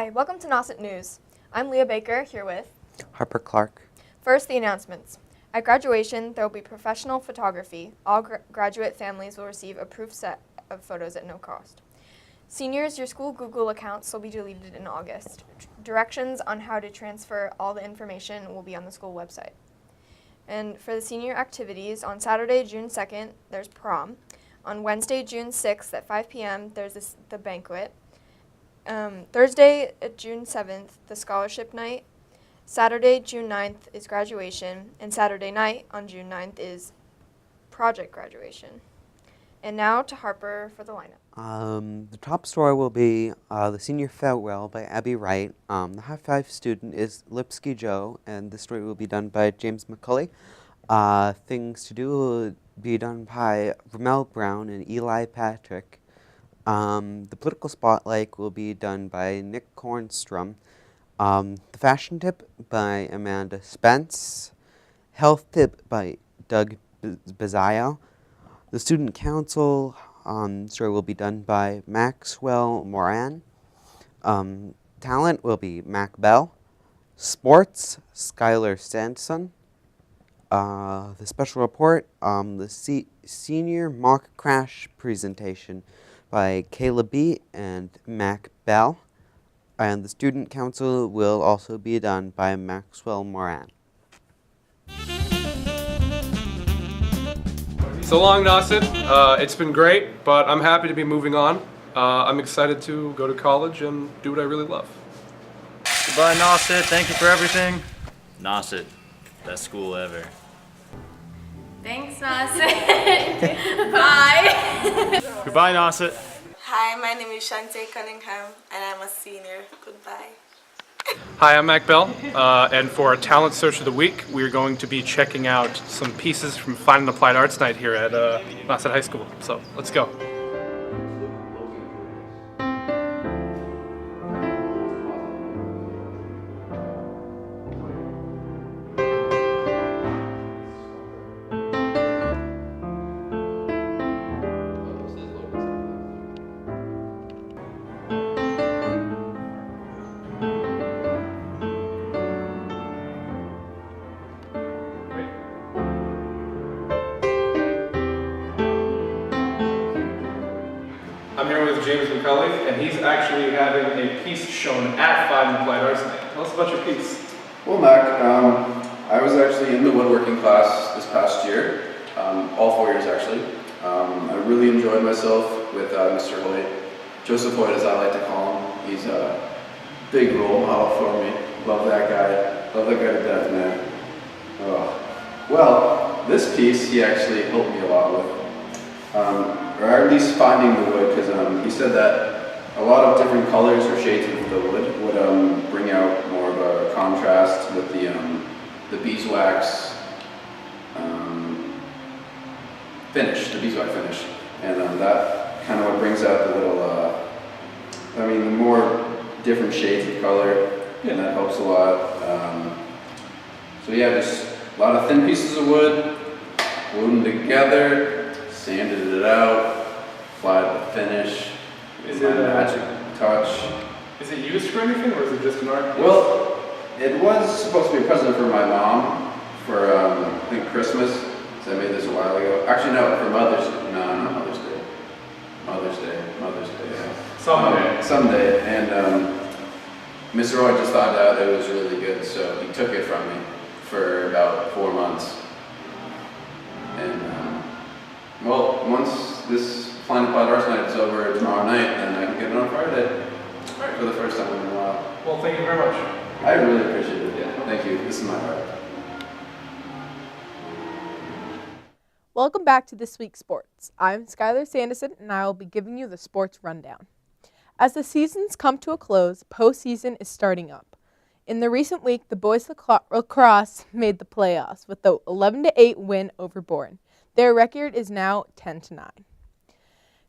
Hi, welcome to Nauset News. I'm Leah Baker, here with Harper Clark. First, the announcements. At graduation, there will be professional photography. All graduate families will receive a proof set of photos at no cost. Seniors, your school Google accounts will be deleted in August. Directions on how to transfer all the information will be on the school website. And for the senior activities, on Saturday, June 2nd, there's prom. On Wednesday, June 6th at 5 p.m., there's the banquet. Thursday, June 7th, the scholarship night. Saturday, June 9th is graduation. And Saturday night on June 9th is project graduation. And now to Harper for the lineup. The top story will be The Senior Farewell by Abby Wright. The High Five student is Lipsky Zhou, and the story will be done by James McCulley. Things to do will be done by Ramel Brown and Eli Patrick. The political spotlight will be done by Nick Kornstrom. The fashion tip by Amanda Spence. Health tip by Doug Bezio. The student council story will be done by Maxwell Moran. Talent will be Mac Bell. Sports, Skylar Sanson. The special report, the senior mock crash presentation by Caleb B. and Mac Bell. And the student council will also be done by Maxwell Moran. So long, Nauset. It's been great, but I'm happy to be moving on. I'm excited to go to college and do what I really love. Goodbye, Nauset. Thank you for everything. Nauset, best school ever. Thanks, Nauset. Bye. Goodbye, Nauset. Hi, my name is Shante Cunningham, and I'm a senior. Goodbye. Hi, I'm Mac Bell, and for our Talent Search of the Week, we're going to be checking out some pieces from Fine and Applied Arts Night here at Nauset High School. So, let's go. I'm here with James McCulley, and he's actually having a piece shown at Fine and Applied Arts Night. Tell us about your piece. Well, Mac, I was actually in the woodworking class this past year, all 4 years actually. I really enjoyed myself with Mr. Hoyt, Joseph Hoyt as I like to call him. He's a big role model for me. Love that guy. Love that guy to death, man. Oh. Well, this piece he actually helped me a lot with. Or at least finding the wood, because he said that a lot of different colors or shades of the wood would bring out more of a contrast with the beeswax finish, the beeswax finish, and that kind of what brings out the little, the more different shades of color, and that helps a lot. So yeah, just a lot of thin pieces of wood, glued them together. Sanded it out, applied the finish, Is my it magic touch. Is it used for anything, or is it just an art piece? Well, it was supposed to be a present for my mom for I think Christmas. So I made this a while ago. Actually, no, for Mother's Day. No, not Mother's Day. Mother's Day. Yeah. Someday. And Mr. Roy just thought that it was really good, so he took it from me for about 4 months. And well, once this Fine and Applied Arts Night is over tomorrow night, then I can get it on Friday for the first time in a while. Well, thank you very much. I really appreciate it. Yeah. Thank you. This is my heart. Welcome back to This Week's Sports. I'm Skylar Sanderson, and I will be giving you the sports rundown. As the seasons come to a close, postseason is starting up. In the recent week, the boys lacrosse made the playoffs with the 11-8 win over Bourne. Their record is now 10-9.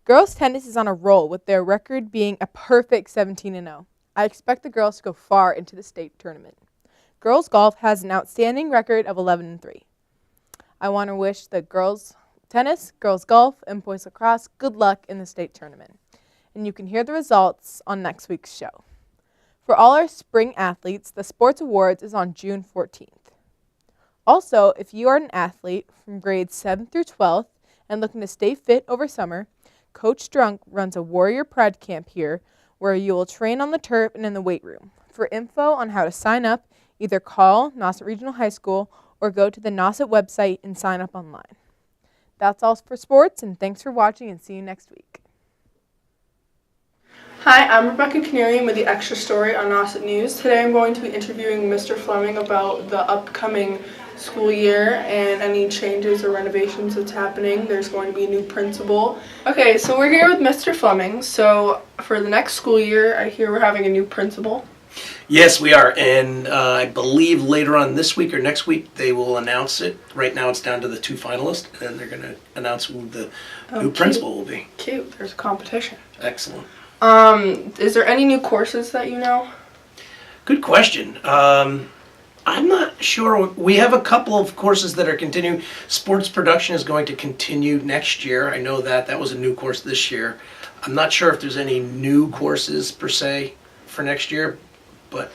Girls tennis is on a roll, with their record being a perfect 17-0. I expect the girls to go far into the state tournament. Girls golf has an outstanding record of 11-3. I want to wish the girls tennis, girls golf, and boys lacrosse good luck in the state tournament. And you can hear the results on next week's show. For all our spring athletes, the Sports Awards is on June 14th. Also, if you are an athlete from grades 7th through 12th and looking to stay fit over summer, Coach Drunk runs a Warrior Pride camp here where you will train on the turf and in the weight room. For info on how to sign up, either call Nauset Regional High School or go to the Nauset website and sign up online. That's all for sports, and thanks for watching, and see you next week. Hi, I'm Rebecca Canary with the Extra Story on Nauset News. Today I'm going to be interviewing Mr. Fleming about the upcoming school year and any changes or renovations that's happening. There's going to be a new principal. Okay, so we're here with Mr. Fleming. So for the next school year, I hear we're having a new principal. Yes, we are, and I believe later on this week or next week they will announce it. Right now it's down to the 2 finalists, and they're going to announce who the new principal will be. Cute, there's a competition. Excellent. Is there any new courses that you know? Good question. I'm not sure. We have a couple of courses that are continuing. Sports production is going to continue next year. I know that. That was a new course this year. I'm not sure if there's any new courses per se for next year, but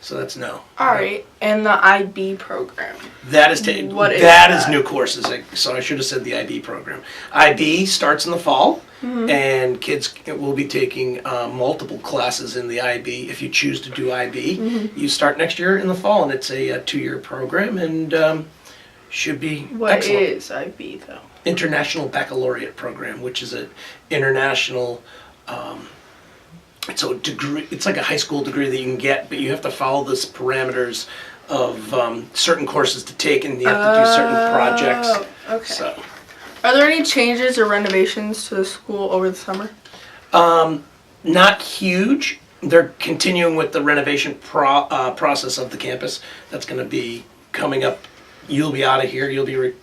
so that's no. All right, and the IB program. That is that is new courses. So I should have said the IB program. IB starts in the fall, and kids will be taking multiple classes in the IB. If you choose to do IB, you start next year in the fall, and it's a 2-year program, and should be excellent. What is IB though? International Baccalaureate program, which is an international. It's a degree. It's like a high school degree that you can get, but you have to follow the parameters of certain courses to take, and you have to do certain projects. Okay. So, are there any changes or renovations to the school over the summer? not huge. They're continuing with the renovation process of the campus. That's going to be coming up. You'll be out of here. You'll be,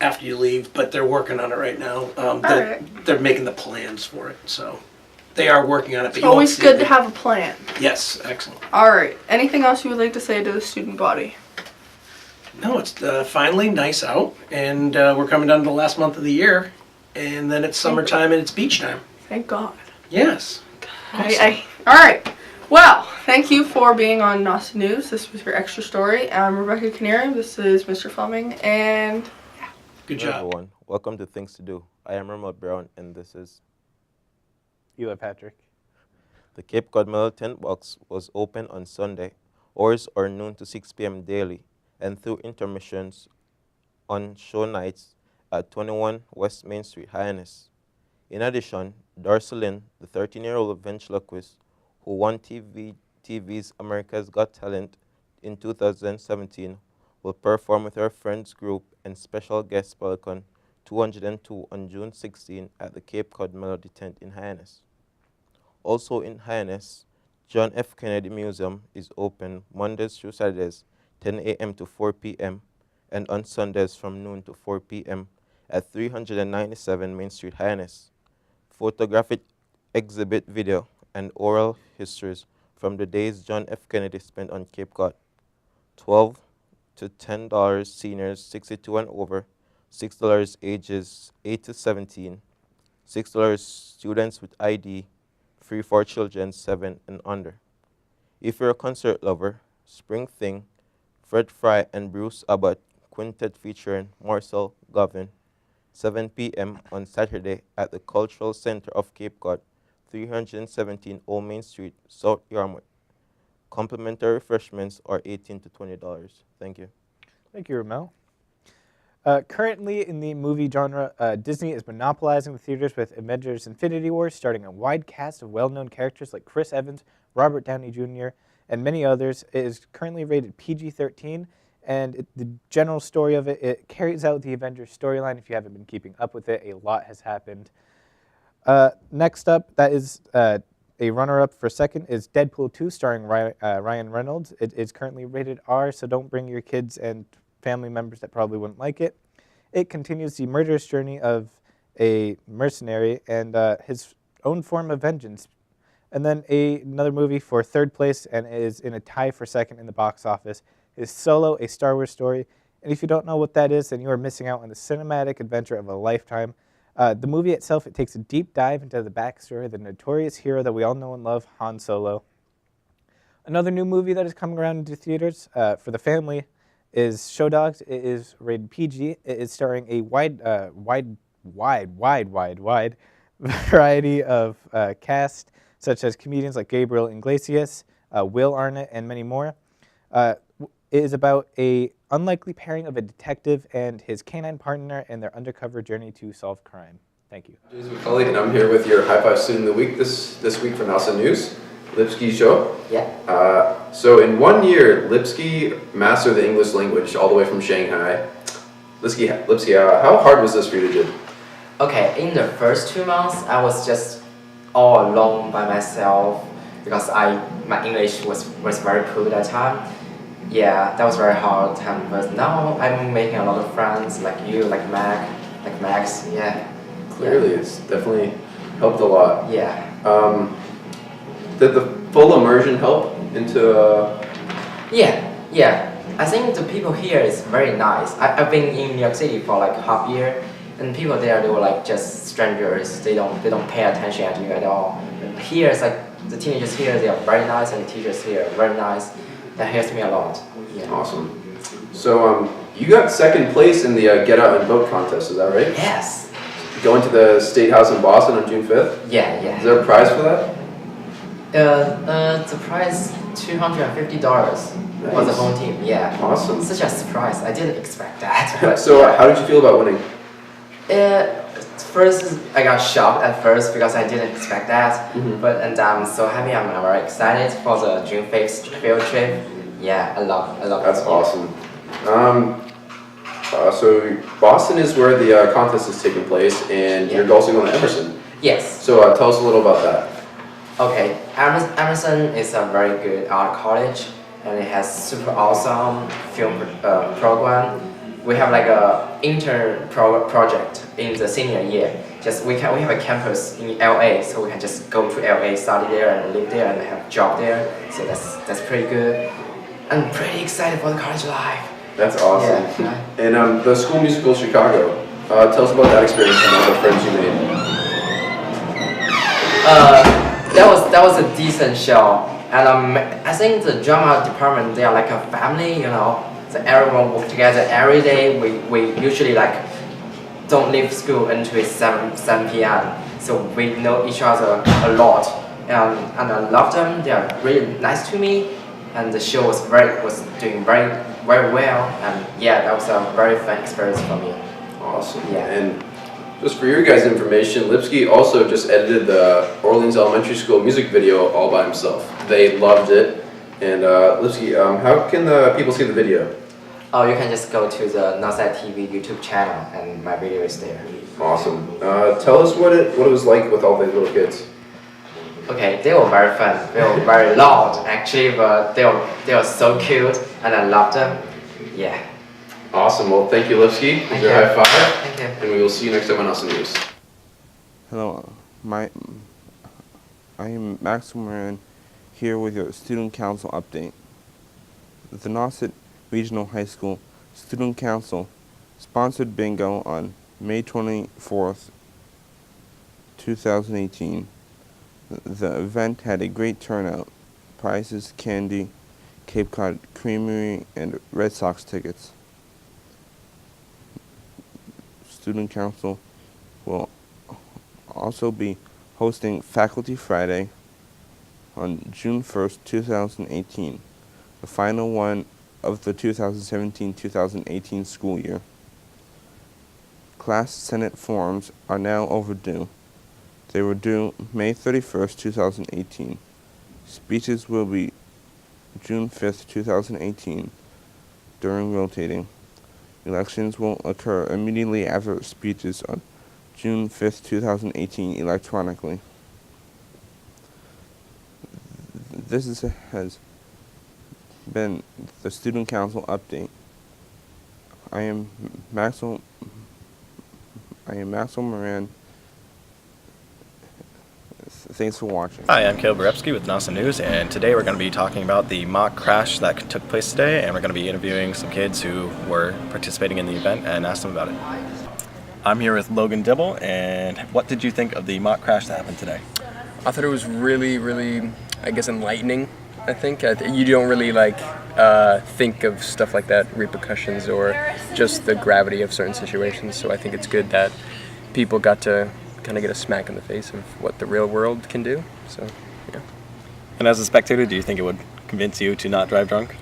after you leave, but they're working on it right now. They're making the plans for it, so they are working on it. But it's always good to have a plan. Yes, excellent. All right. Anything else you would like to say to the student body? No, it's finally nice out, and we're coming down to the last month of the year, and then it's summertime and it's beach time. Thank God. Yes. Awesome. All right. Well, thank you for being on Nauset News. This was your extra story. I'm Rebecca Canary. This is Mr. Fleming, and good job. Hello, everyone. Welcome to Things to Do. I am Remote Brown, and this is Eli Patrick. The Cape Cod Middle Tent Box was open on Sunday. Hours are noon to 6 p.m. daily, and through intermissions on show nights at 21 West Main Street, Hyannis. In addition, Darcy Lynn, the 13-year-old ventriloquist who won TV's America's Got Talent in 2017, will perform with her friends group and special guest Pelicon 202 on June 16 at the Cape Cod Melody Tent in Hyannis. Also in Hyannis, John F. Kennedy Museum is open Mondays through Saturdays, 10 a.m. to 4 p.m., and on Sundays from noon to 4 p.m. at 397 Main Street, Hyannis. Photographic exhibit video and oral histories from the days John F. Kennedy spent on Cape Cod. $12 to $10 seniors 62 and over, $6 ages 8 to 17, $6 students with ID, free for children 7 and under. If you're a concert lover, Spring Thing, Fred Fry and Bruce Abbott quintet featuring Marcel Govin, 7 p.m. on Saturday at the Cultural Center of Cape Cod, 317 Old Main Street, South Yarmouth. Complimentary refreshments are $18 to $20. Thank you. Thank you, Ramel. Currently in the movie genre, Disney is monopolizing the theaters with Avengers Infinity War, starting a wide cast of well-known characters like Chris Evans, Robert Downey Jr., and many others. It is currently rated PG-13, and the general story of it, it carries out the Avengers storyline. If you haven't been keeping up with it, a lot has happened. Next up, that is a runner-up for second, is Deadpool 2, starring Ryan Reynolds. It is currently rated R, so don't bring your kids and family members that probably wouldn't like it. It continues the murderous journey of a mercenary and his own form of vengeance. And then another movie for third place and is in a tie for second in the box office is Solo, a Star Wars story. And if you don't know what that is, then you are missing out on the cinematic adventure of a lifetime. The movie itself, it takes a deep dive into the backstory of the notorious hero that we all know and love, Han Solo. Another new movie that is coming around into theaters for the family is Show Dogs. It is rated PG. It is starring a wide variety of cast, such as comedians like Gabriel Iglesias, Will Arnett, and many more. It is about a unlikely pairing of a detective and his canine partner and their undercover journey to solve crime. Thank you. James McCulley, and I'm here with your High Five Student of the Week this week for Nauset News, Lipsky Zhou. Yeah. So in 1 year, Lipsky mastered the English language all the way from Shanghai. Lipsky, how hard was this for you to do? Okay, in the first 2 months, I was just all alone by myself because my English was very poor that time. Yeah, that was very hard time, but now I'm making a lot of friends like you, like Max, yeah. Clearly, it's definitely helped a lot. Yeah. Did the full immersion help into? Yeah. I think the people here is very nice. I've been in New York City for like half year, and people there, they were like just strangers. They don't pay attention to you at all. But here it's like the teenagers here, they are very nice, and the teachers here are very nice. That helps me a lot. Yeah. Awesome. So you got second place in the Get Out and Vote contest, is that right? Yes. Going to the State House in Boston on June 5th? Yeah. Is there a prize for that? The prize $250 for the whole team. Yeah. Awesome. Such a surprise. I didn't expect that. So how did you feel about winning? First, I got shocked at first because I didn't expect that. And I'm so happy. I'm very excited for the June 5th field trip. Yeah, I love That's it. awesome. So Boston is where the contest is taking place, and you're also going to Emerson. Yes. So tell us a little about that. Okay, Emerson is a very good art college, and it has super awesome film program. We have like a intern project in the senior year. We have a campus in LA, so we can just go to LA, study there, and live there, and have a job there. So that's pretty good. I'm pretty excited for the college life. That's awesome. Yeah. And the school musical Chicago. Tell us about that experience and all the friends you made. That was a decent show, and I think the drama department, they are like a family, you know. So everyone work together every day. We usually like don't leave school until 7 p.m. So we know each other a lot, and I love them. They are really nice to me, and the show was doing very well. And yeah, that was a very fun experience for me. Awesome. Yeah. And just for your guys' information, Lipsky also just edited the Orleans Elementary School music video all by himself. They loved it. And Lipsky, how can the people see the video? Oh, you can just go to the Nauset TV YouTube channel, and my video is there. Awesome. Tell us what it was like with all the little kids. Okay, they were very fun. They were very loud, actually, but they were so cute, and I loved them. Yeah. Awesome. Well, thank you, Lipsky. Thank you. High five. Thank you. And we will see you next time on Nauset News. Hello, I am Max Moran here with your Student Council update. The Nauset Regional High School Student Council sponsored bingo on May 24th, 2018. The event had a great turnout. Prizes, candy, Cape Cod Creamery, and Red Sox tickets. Student Council will also be hosting Faculty Friday on June 1st, 2018, the final one of the 2017-2018 school year. Class Senate forms are now overdue. They were due May 31st, 2018. Speeches will be June 5th, 2018, during rotating. Elections will occur immediately after speeches on June 5th, 2018, electronically. This has been the Student Council update. I am Maxwell Moran. Thanks for watching. Hi, I'm Caleb Repsky with Nauset News, and today we're going to be talking about the mock crash that took place today, and we're going to be interviewing some kids who were participating in the event and ask them about it. I'm here with Logan Dibble, and what did you think of the mock crash that happened today? I thought it was really, really, I guess, enlightening. I think you don't really think of stuff like that, repercussions or just the gravity of certain situations. So I think it's good that people got to kind of get a smack in the face of what the real world can do. So yeah. And as a spectator, do you think it would convince you to not drive drunk?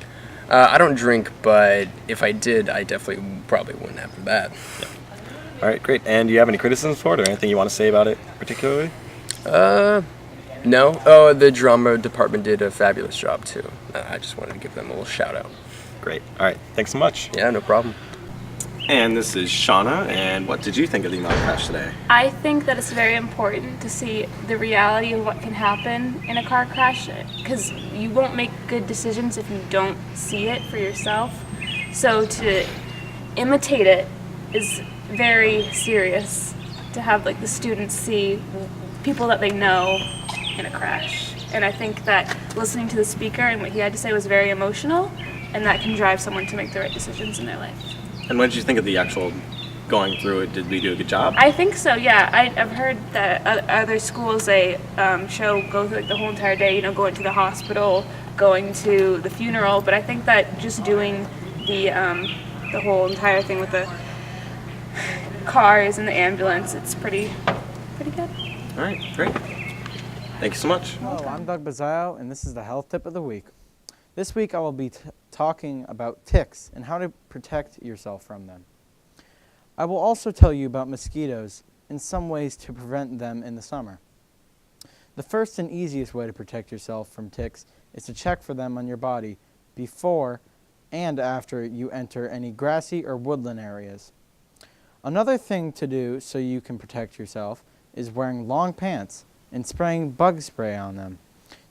I don't drink, but if I did, I definitely probably wouldn't after that. Yeah. All right, great. And do you have any criticisms for it, or anything you want to say about it particularly? No. Oh, the drama department did a fabulous job too. I just wanted to give them a little shout out. Great. All right. Thanks so much. Yeah, no problem. And this is Shauna, and what did you think of the mock crash today? I think that it's very important to see the reality of what can happen in a car crash, because you won't make good decisions if you don't see it for yourself. So to imitate it is very serious, to have like the students see people that they know in a crash. And I think that listening to the speaker and what he had to say was very emotional, and that can drive someone to make the right decisions in their life. And what did you think of the actual going through it? Did we do a good job? I think so, yeah. I've heard that other schools, they go through like the whole entire day, going to the hospital, going to the funeral, but I think that just doing the whole entire thing with the cars and the ambulance, it's pretty good. All right, great. Thank you so much. Hello, I'm Doug Bazzaio, and this is the Health Tip of the Week. This week I will be talking about ticks and how to protect yourself from them. I will also tell you about mosquitoes and some ways to prevent them in the summer. The first and easiest way to protect yourself from ticks is to check for them on your body before and after you enter any grassy or woodland areas. Another thing to do so you can protect yourself is wearing long pants and spraying bug spray on them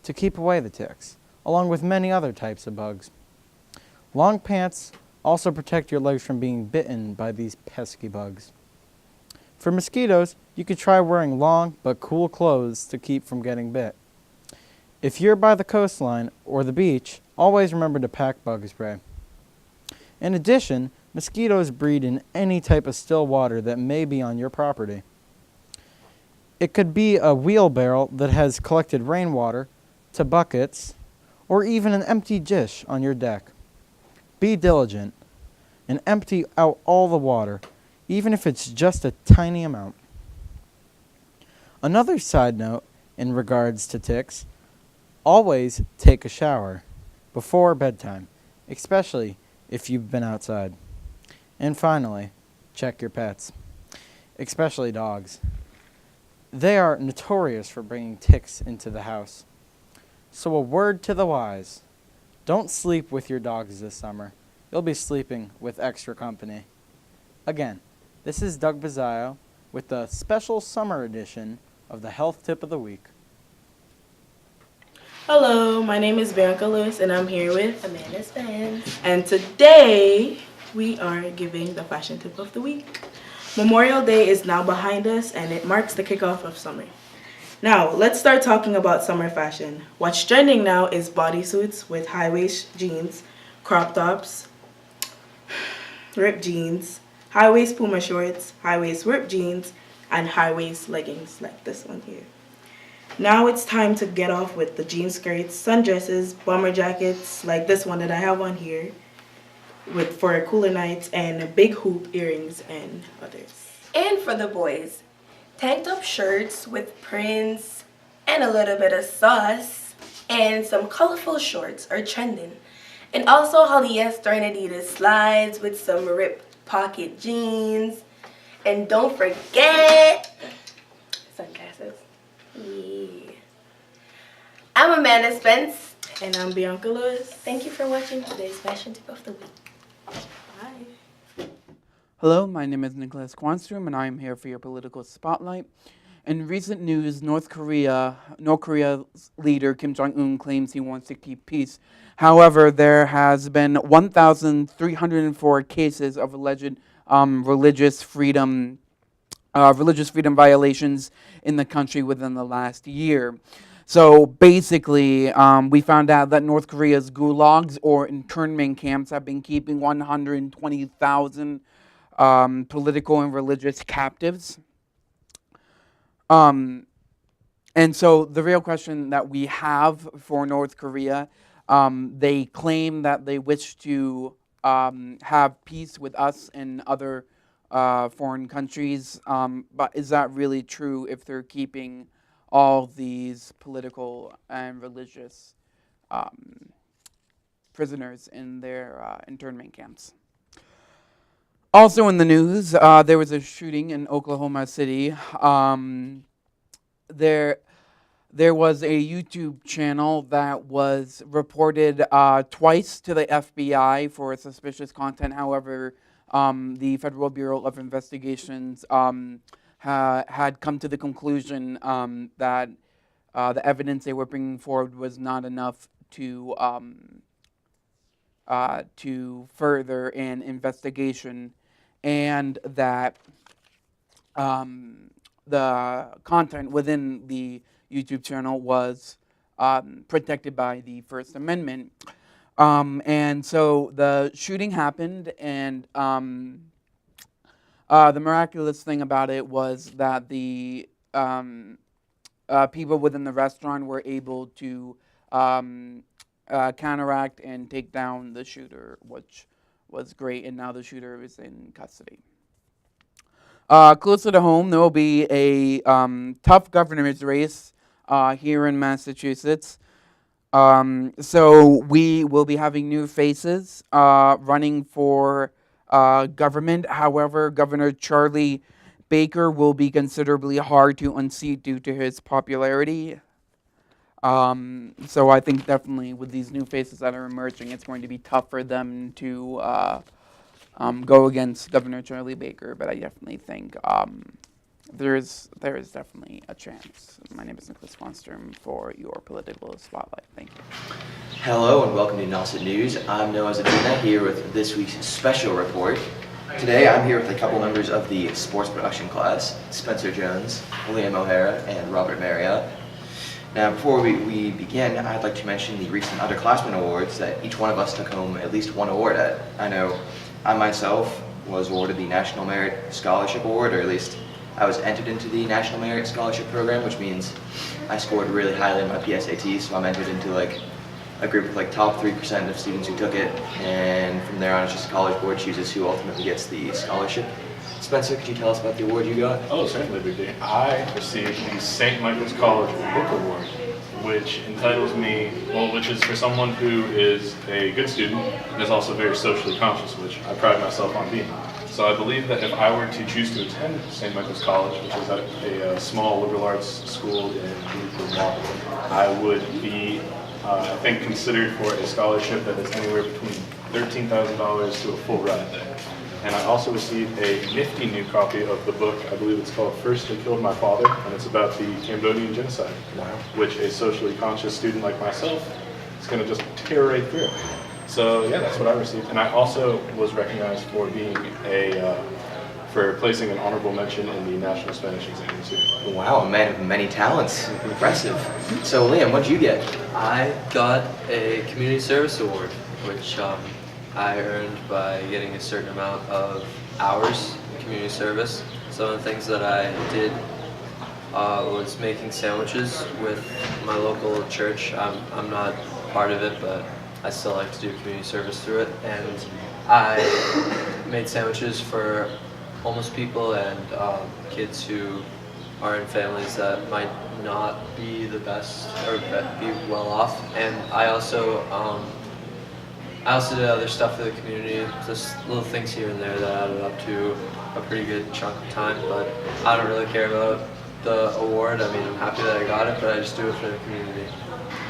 to keep away the ticks, along with many other types of bugs. Long pants also protect your legs from being bitten by these pesky bugs. For mosquitoes, you could try wearing long but cool clothes to keep from getting bit. If you're by the coastline or the beach, always remember to pack bug spray. In addition, mosquitoes breed in any type of still water that may be on your property. It could be a wheelbarrow that has collected rainwater, to buckets, or even an empty dish on your deck. Be diligent and empty out all the water, even if it's just a tiny amount. Another side note in regards to ticks, always take a shower before bedtime, especially if you've been outside. And finally, check your pets, especially dogs. They are notorious for bringing ticks into the house. So a word to the wise, don't sleep with your dogs this summer. You'll be sleeping with extra company. Again, this is Doug Bazzaio with the special summer edition of the Health Tip of the Week. Hello, my name is Bianca Lewis and I'm here with Amanda Spence. And today we are giving the fashion tip of the week. Memorial Day is now behind us and it marks the kickoff of summer. Now, let's start talking about summer fashion. What's trending now is bodysuits with high-waist jeans, crop tops, ripped jeans, high-waist Puma shorts, high-waist ripped jeans, and high-waist leggings like this one here. Now it's time to get off with the jean skirts, sundresses, bomber jackets like this one that I have on here for cooler nights, and big hoop earrings and others. And for the boys, tank top shirts with prints and a little bit of sauce and some colorful shorts are trending. And also polyester and Adidas slides with some ripped pocket jeans. And don't forget sunglasses. Yeah. I'm Amanda Spence. And I'm Bianca Lewis. Thank you for watching today's Fashion Tip of the Week. Bye. Hello, my name is Nicholas Kwanstrom, and I am here for your political spotlight. In recent news, North Korea's leader Kim Jong-un claims he wants to keep peace. However, there has been 1,304 cases of alleged religious freedom violations in the country within the last year. So basically, we found out that North Korea's gulags, or internment camps, have been keeping 120,000 political and religious captives. And so the real question that we have for North Korea, they claim that they wish to have peace with us and other foreign countries, but is that really true if they're keeping all these political and religious prisoners in their internment camps? Also in the news, there was a shooting in Oklahoma City. There was a YouTube channel that was reported twice to the FBI for suspicious content. However, the Federal Bureau of Investigations had come to the conclusion that the evidence they were bringing forward was not enough to further an investigation, and that the content within the YouTube channel was protected by the First Amendment. And so the shooting happened, and the miraculous thing about it was that the people within the restaurant were able to counteract and take down the shooter, which was great, and now the shooter is in custody. Closer to home, there will be a tough governor's race here in Massachusetts. So we will be having new faces running for government. However, Governor Charlie Baker will be considerably hard to unseat due to his popularity. So I think definitely with these new faces that are emerging, it's going to be tough for them to go against Governor Charlie Baker. But I definitely think there is definitely a chance. My name is Nicholas Quanstrom for your Political Spotlight. Thank you. Hello and welcome to Nauset News. I'm Noah Zadina here with this week's special report. Today I'm here with a couple members of the sports production class, Spencer Jones, Liam O'Hara, and Robert Marriott. Now before we begin, I'd like to mention the recent underclassmen awards that each one of us took home at least one award at. I know I myself was awarded the National Merit Scholarship Award, or at least I was entered into the National Merit Scholarship Program, which means I scored really highly on my PSAT, so I'm entered into like a group of like top 3% of students who took it, and from there on it's just the College Board chooses who ultimately gets the scholarship. Spencer, could you tell us about the award you got? Oh, certainly, Big D. I received the St. Michael's College Book Award, which entitles me, well, which is for someone who is a good student and is also very socially conscious, which I pride myself on being. So I believe that if I were to choose to attend St. Michael's College, which is a small liberal arts school in Vermont, I would be, I think, considered for a scholarship that is anywhere between $13,000 to a full ride there. And I also received a nifty new copy of the book, I believe it's called First They Killed My Father, and it's about the Cambodian genocide, which a socially conscious student like myself is going to just tear right through. So yeah, that's what I received. And I also was recognized for being for placing an honorable mention in the National Spanish Exam too. Wow, a man of many talents. Impressive. So Liam, what did you get? I got a community service award, which I earned by getting a certain amount of hours in community service. Some of the things that I did was making sandwiches with my local church. I'm not part of it, but I still like to do community service through it. And I made sandwiches for homeless people and kids who are in families that might not be the best or be well off. And I also did other stuff for the community, just little things here and there that added up to a pretty good chunk of time, but I don't really care about the award. I mean, I'm happy that I got it, but I just do it for the community.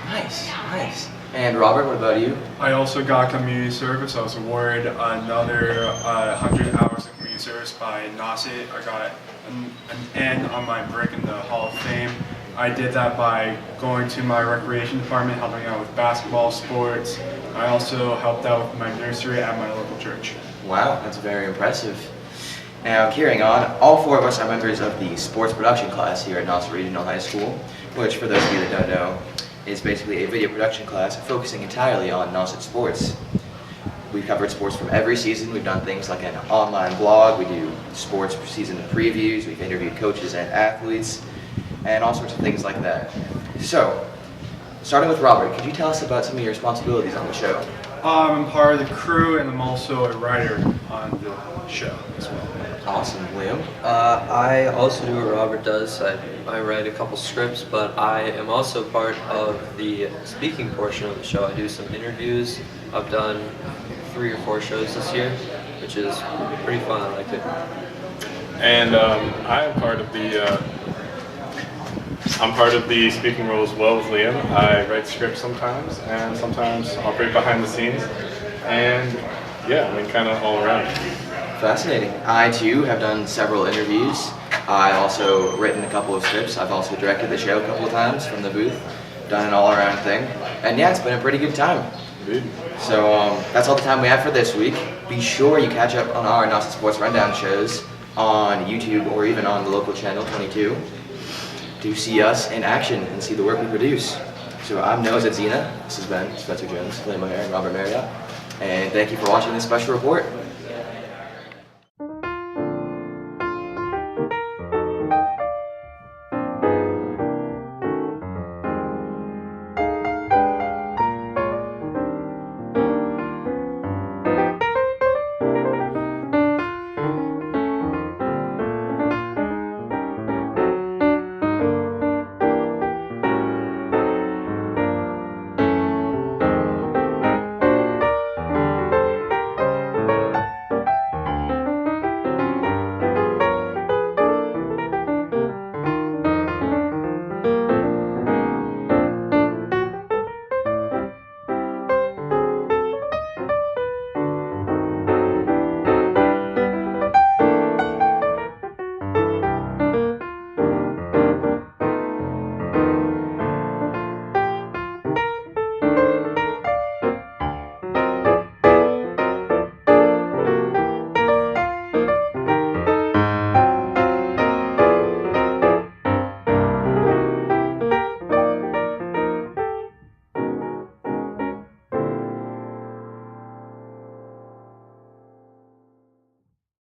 Nice, nice. And Robert, what about you? I also got community service. I was awarded another 100 hours of community service by Nauset. I got an N on my brick in the Hall of Fame. I did that by going to my recreation department, helping out with basketball, sports. I also helped out with my nursery at my local church. Wow, that's very impressive. Now, carrying on, all four of us are members of the sports production class here at Nauset Regional High School, which, for those of you that don't know, is basically a video production class focusing entirely on Nauset sports. We've covered sports from every season. We've done things like an online blog. We do sports season previews. We've interviewed coaches and athletes, and all sorts of things like that. So, starting with Robert, could you tell us about some of your responsibilities on the show? I'm part of the crew, and I'm also a writer on the show as well. Awesome. Liam? I also do what Robert does. I write a couple scripts, but I am also part of the speaking portion of the show. I do some interviews. I've done 3 or 4 shows this year, which is pretty fun. I like it. And I am part of the I'm part of the speaking role as well with Liam. I write scripts sometimes, and sometimes operate behind the scenes. And yeah, I mean, kind of all around. Fascinating. I too have done several interviews. I've also written a couple of scripts. I've also directed the show a couple of times from the booth. Done an all-around thing. And yeah, it's been a pretty good time. Indeed. So that's all the time we have for this week. Be sure you catch up on our Nauset Sports Rundown shows on YouTube or even on the local channel 22 to see us in action and see the work we produce. So I'm Nauset Zena. This has been Spencer Jones, Liam O'Hara, and Robert Marriott. And thank you for watching this special report.